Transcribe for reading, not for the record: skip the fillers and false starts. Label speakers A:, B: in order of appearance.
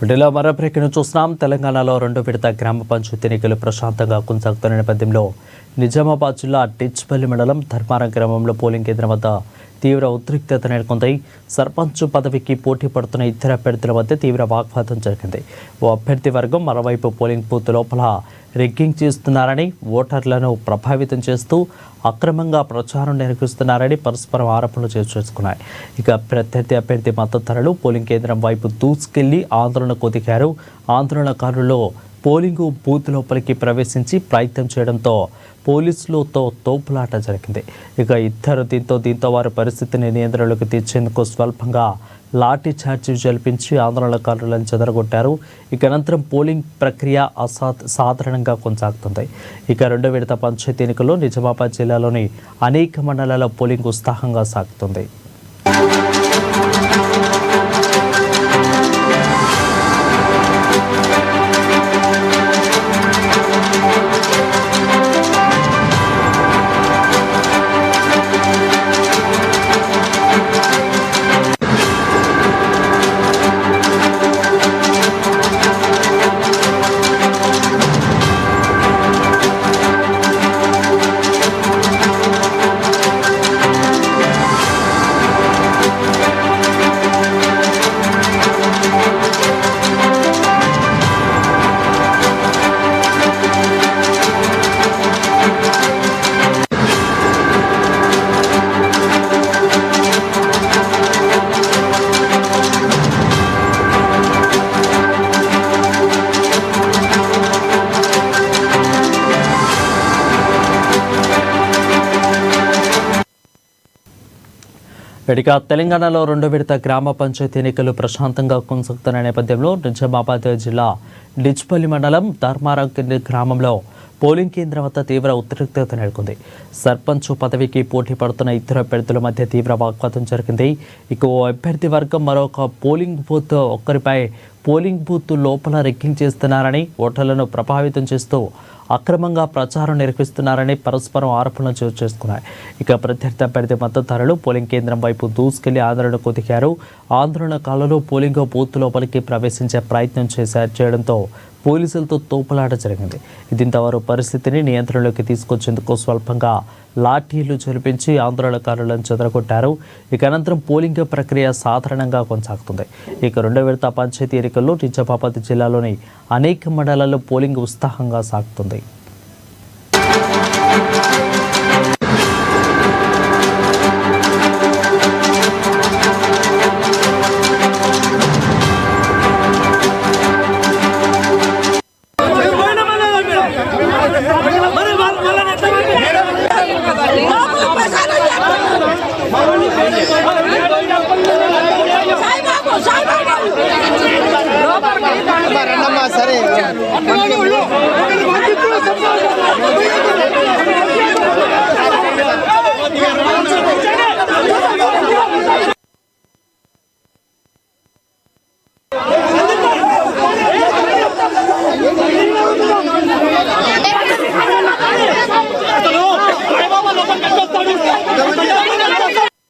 A: వీటిలో మరో ప్రకటన చూస్తున్నాం. తెలంగాణలో రెండో విడత గ్రామ పంచాయతీ ఎన్నికలు ప్రశాంతంగా కొనసాగుతున్న నేపథ్యంలో నిజామాబాద్ జిల్లా డిచ్పల్లి మండలం ధర్మారం గ్రామంలో పోలింగ్ కేంద్రం వద్ద తీవ్ర ఉద్రిక్తత నెలకొంది. సర్పంచ్ పదవికి పోటీ పడుతున్న ఇద్దరు అభ్యర్థుల మధ్య తీవ్ర వాగ్వాదం జరిగింది. ఓ అభ్యర్థి వర్గం మరోవైపు పోలింగ్ బూత్ లోపల రిగ్గింగ్ చేస్తున్నారని, ఓటర్లను ప్రభావితం చేస్తూ అక్రమంగా ప్రచారం నిర్వహిస్తున్నారని పరస్పరం ఆరోపణలు చేసుకున్నాయి. ఇక ప్రత్యర్థి అభ్యర్థి మద్దతుదారులు పోలింగ్ కేంద్రం వైపు దూసుకెళ్లి ఆందోళనకు దిగారు. ఆందోళనకారుల్లో పోలింగ్ బూత్ లోపలికి ప్రవేశించి ప్రయత్నం చేయడంతో పోలీసులతో తోపులాట జరిగింది. ఇక ఇద్దరు దీంతో వారి పరిస్థితిని నియంత్రణలోకి తెచ్చేందుకు స్వల్పంగా లాఠీ చార్జీ జల్పించి ఆందోళనకారులను చెదరగొట్టారు. ఇక అనంతరం పోలింగ్ ప్రక్రియ సాధారణంగా కొనసాగుతుంది. ఇక రెండో విడత పంచాయతీ ఎన్నికల్లో నిజామాబాద్ జిల్లాలోని అనేక మండలాల్లో పోలింగ్ ఉత్సాహంగా సాగుతుంది. ఇక తెలంగాణలో రెండో విడత గ్రామ పంచాయతీ ఎన్నికలు ప్రశాంతంగా కొనసాగుతున్న నేపథ్యంలో నిజామాబాద్ జిల్లా డిచ్పల్లి మండలం ధర్మారం గ్రామంలో పోలింగ్ కేంద్రం వద్ద తీవ్ర ఉద్రిక్తత నెలకొంది. సర్పంచ్ పదవికి పోటీ పడుతున్న ఇద్దరు అభ్యర్థుల మధ్య తీవ్ర వాగ్వాదం జరిగింది. ఇక ఓ అభ్యర్థి వర్గం మరొక పోలింగ్ బూత్ ఒక్కరిపై పోలింగ్ బూత్ లోపల రిగ్గింగ్ చేస్తున్నారని, ఓటర్లను ప్రభావితం చేస్తూ అక్రమంగా ప్రచారం నిర్వహిస్తున్నారని పరస్పరం ఆరోపణలు చేసుకున్నాయి. ఇక ప్రత్యర్థి అభ్యర్థి మద్దతుదారులు పోలింగ్ కేంద్రం వైపు దూసుకెళ్లి ఆందోళనకు దిగారు. ఆందోళనకారులు పోలింగ్ బూత్ లోపలికి ప్రవేశించే ప్రయత్నం చేయడంతో పోలీసులతో తోపులాట జరిగింది. దీంతో వారు పరిస్థితిని నియంత్రణలోకి తీసుకొచ్చేందుకు స్వల్పంగా లాఠీలు జరిపించి ఆందోళనకారులను చెదరగొట్టారు. ఇక అనంతరం పోలింగ్ ప్రక్రియ సాధారణంగా కొనసాగుతుంది. ఇక రెండో విడత పంచాయతీ ఎన్నికల్లో నిజామాబాద్ జిల్లాలోని అనేక మండలాల్లో పోలింగ్ ఉత్సాహంగా సాగుతుంది.
B: సరే